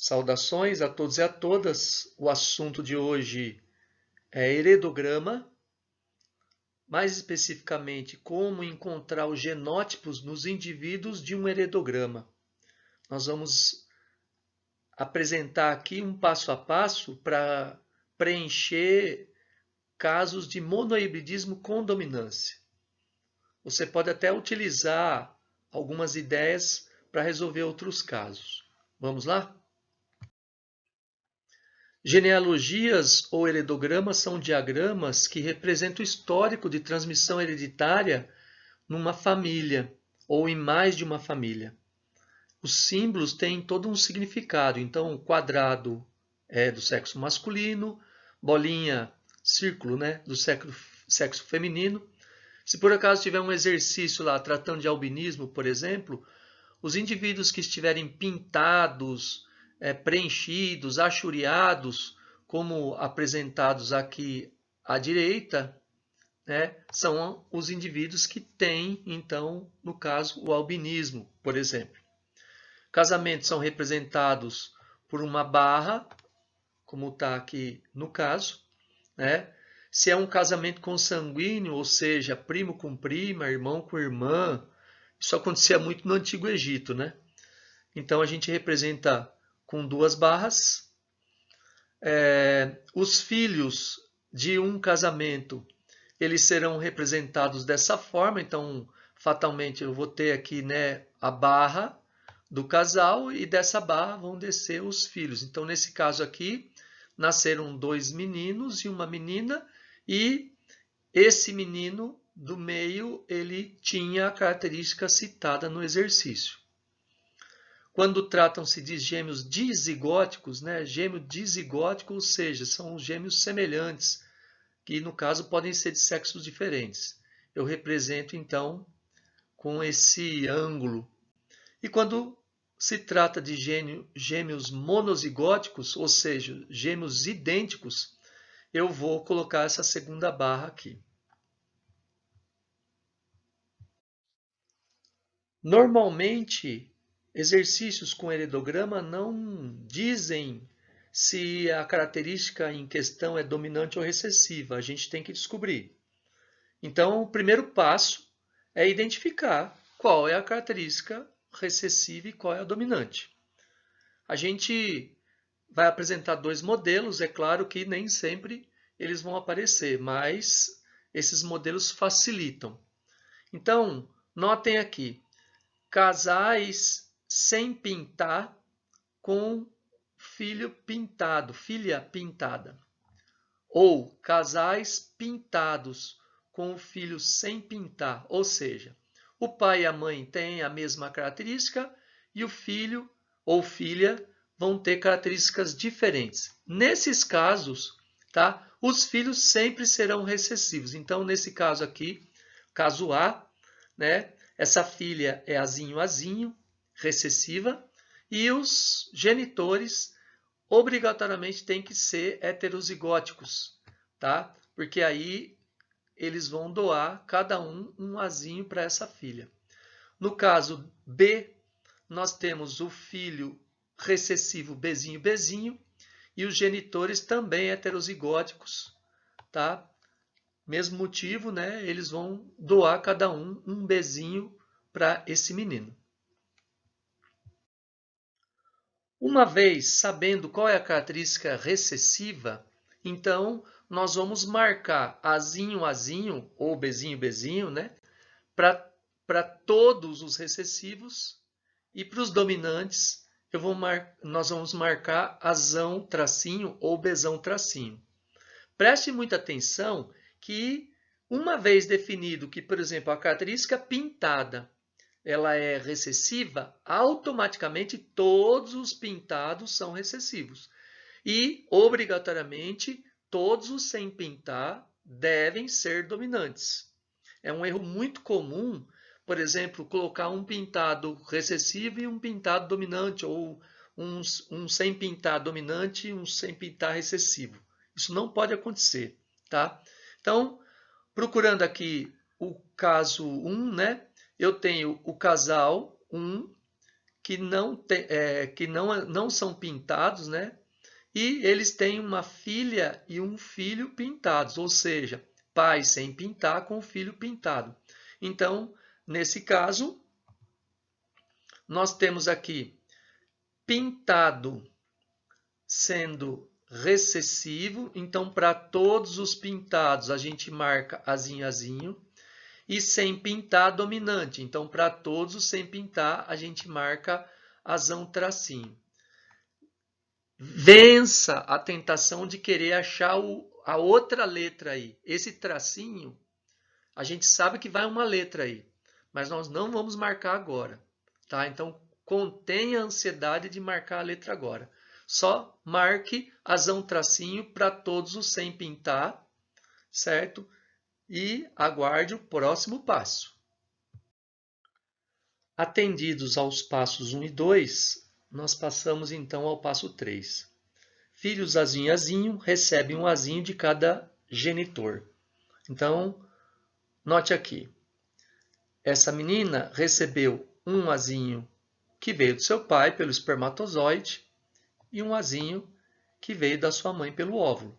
Saudações a todos e a todas. O assunto de hoje é heredograma, mais especificamente como encontrar os genótipos nos indivíduos de um heredograma. Nós vamos apresentar aqui um passo a passo para preencher casos de monohibridismo com dominância. Você pode até utilizar algumas ideias para resolver outros casos. Vamos lá? Genealogias ou heredigramas são diagramas que representam o histórico de transmissão hereditária numa família ou em mais de uma família. Os símbolos têm todo um significado. Então, o quadrado é do sexo masculino, bolinha, círculo, né, do sexo feminino. Se por acaso tiver um exercício lá tratando de albinismo, por exemplo, os indivíduos que estiverem pintados, preenchidos, achuriados, como apresentados aqui à direita, né, são os indivíduos que têm, então, no caso, o albinismo, por exemplo. Casamentos são representados por uma barra, como está aqui no caso, né? Se é um casamento consanguíneo, ou seja, primo com prima, irmão com irmã, isso acontecia muito no Antigo Egito, né? Então a gente representa com duas barras. Os filhos de um casamento, eles serão representados dessa forma. Então, fatalmente, eu vou ter aqui, né, a barra do casal e dessa barra vão descer os filhos. Então, nesse caso aqui, nasceram dois meninos e uma menina, e esse menino do meio, ele tinha a característica citada no exercício. Quando tratam-se de gêmeos dizigóticos, né, gêmeo dizigótico, ou seja, são gêmeos semelhantes, que no caso podem ser de sexos diferentes. Eu represento então com esse ângulo. E quando se trata de gêmeos monozigóticos, ou seja, gêmeos idênticos, eu vou colocar essa segunda barra aqui. Normalmente, exercícios com heredograma não dizem se a característica em questão é dominante ou recessiva. A gente tem que descobrir. Então, o primeiro passo é identificar qual é a característica recessiva e qual é a dominante. A gente vai apresentar dois modelos, é claro que nem sempre eles vão aparecer, mas esses modelos facilitam. Então, notem aqui, casais sem pintar com filho pintado, filha pintada. Ou casais pintados com o filho sem pintar, ou seja, o pai e a mãe têm a mesma característica e o filho ou filha vão ter características diferentes. Nesses casos, tá? Os filhos sempre serão recessivos. Então, nesse caso aqui, caso A, né? Essa filha é azinho, recessiva, e os genitores obrigatoriamente têm que ser heterozigóticos, tá? Porque aí eles vão doar cada um azinho para essa filha. No caso B, nós temos o filho recessivo Bzinho, Bzinho, e os genitores também heterozigóticos, tá? Mesmo motivo, né? Eles vão doar cada um Bzinho para esse menino. Uma vez sabendo qual é a característica recessiva, então nós vamos marcar azinho, azinho ou Bzinho, Bzinho, né? Para todos os recessivos, e para os dominantes nós vamos marcar azão, tracinho ou Bzão, tracinho. Preste muita atenção que uma vez definido que, por exemplo, a característica pintada ela é recessiva, automaticamente todos os pintados são recessivos. E, obrigatoriamente, todos os sem pintar devem ser dominantes. É um erro muito comum, por exemplo, colocar um pintado recessivo e um pintado dominante, ou um sem pintar dominante e um sem pintar recessivo. Isso não pode acontecer, tá? Então, procurando aqui o caso 1, né? Eu tenho o casal 1, não são pintados, né? E eles têm uma filha e um filho pintados, ou seja, pai sem pintar com filho pintado. Então, nesse caso, nós temos aqui pintado sendo recessivo, então para todos os pintados a gente marca azinho, azinho, e sem pintar dominante, então para todos os sem pintar a gente marca azão, tracinho. Vença a tentação de querer achar a outra letra aí. Esse tracinho, a gente sabe que vai uma letra aí, mas nós não vamos marcar agora, tá? Então contenha a ansiedade de marcar a letra agora. Só marque azão, tracinho para todos os sem pintar, certo? E aguarde o próximo passo. Atendidos aos passos 1 e 2, nós passamos então ao passo 3. Filhos azinho, azinho recebem um azinho de cada genitor. Então, note aqui. Essa menina recebeu um azinho que veio do seu pai pelo espermatozoide e um azinho que veio da sua mãe pelo óvulo.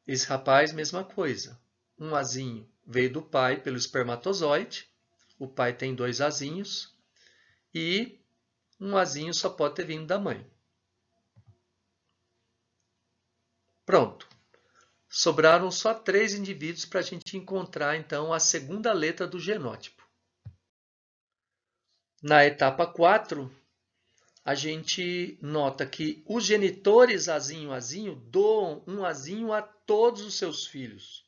Esse rapaz, mesma coisa. Um azinho veio do pai pelo espermatozoide, o pai tem 2 azinhos, e um azinho só pode ter vindo da mãe. Pronto. Sobraram só 3 indivíduos para a gente encontrar, então, a segunda letra do genótipo. Na etapa 4, a gente nota que os genitores azinho, azinho doam um azinho a todos os seus filhos.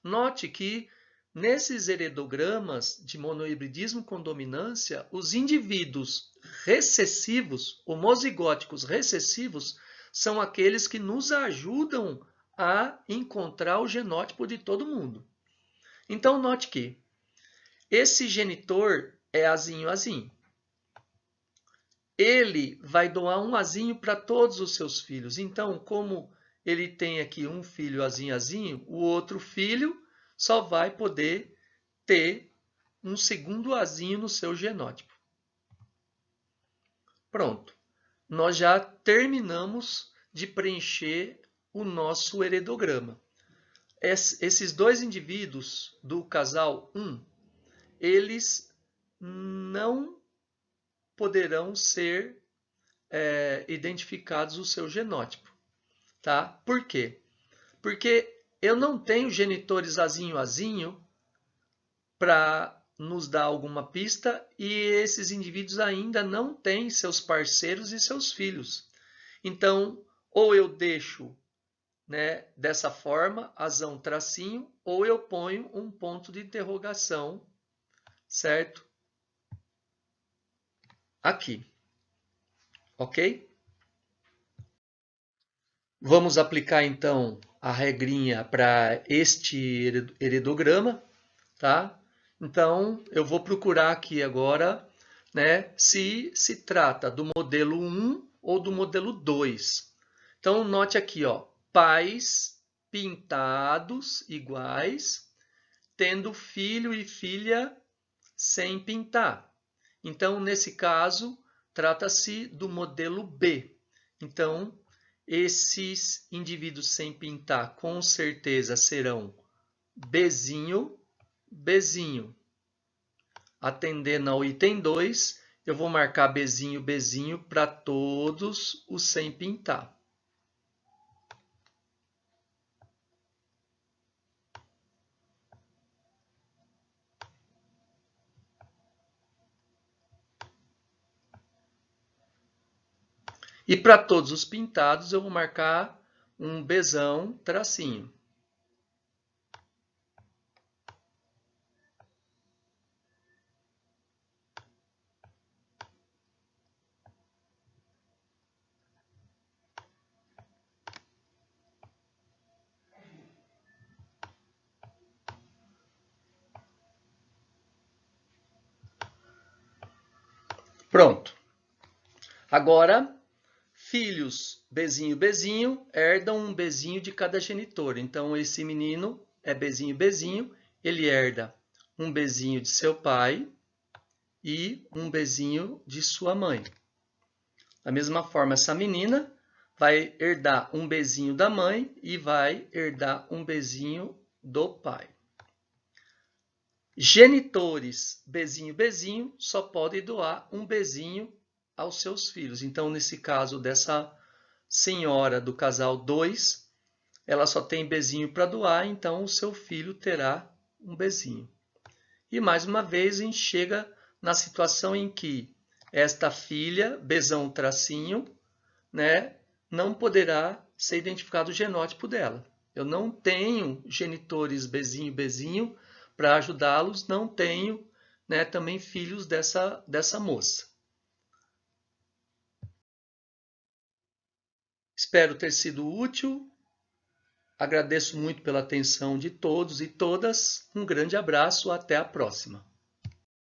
Note que nesses heredogramas de monohibridismo com dominância, os indivíduos recessivos, homozigóticos recessivos, são aqueles que nos ajudam a encontrar o genótipo de todo mundo. Então, note que esse genitor é azinho, azinho. Ele vai doar um azinho para todos os seus filhos. Então, como ele tem aqui um filho azinho, azinho, o outro filho só vai poder ter um segundo azinho no seu genótipo. Pronto. Nós já terminamos de preencher o nosso heredograma. Esses 2 indivíduos do casal 1, eles não poderão ser identificados o seu genótipo. Tá? Por quê? Porque eu não tenho genitores azinho, azinho para nos dar alguma pista e esses indivíduos ainda não têm seus parceiros e seus filhos. Então, ou eu deixo, né, dessa forma, azão, tracinho, ou eu ponho um ponto de interrogação, certo? Aqui. Ok? Vamos aplicar então a regrinha para este heredograma, tá? Então, eu vou procurar aqui agora, né, se trata do modelo 1 ou do modelo 2. Então, note aqui, ó, pais pintados iguais, tendo filho e filha sem pintar. Então, nesse caso, trata-se do modelo B. Então, esses indivíduos sem pintar com certeza serão Bzinho, Bzinho. Atendendo ao item 2, eu vou marcar Bzinho, Bzinho para todos os sem pintar. E para todos os pintados, eu vou marcar um Bzão, tracinho. Pronto. Agora, filhos Bzinho, Bzinho herdam um Bzinho de cada genitor. Então, esse menino é Bzinho, Bzinho, ele herda um Bzinho de seu pai e um bezinho de sua mãe. Da mesma forma, essa menina vai herdar um bezinho da mãe e vai herdar um bezinho do pai. Genitores bezinho, bezinho, só podem doar um bezinho aos seus filhos. Então, nesse caso dessa senhora do casal 2, ela só tem bezinho para doar, então o seu filho terá um bezinho. E mais uma vez a gente chega na situação em que esta filha, bezão tracinho, né, não poderá ser identificado o genótipo dela. Eu não tenho genitores bezinho, bezinho para ajudá-los, não tenho, né, também filhos dessa moça. Espero ter sido útil. Agradeço muito pela atenção de todos e todas. Um grande abraço, até a próxima.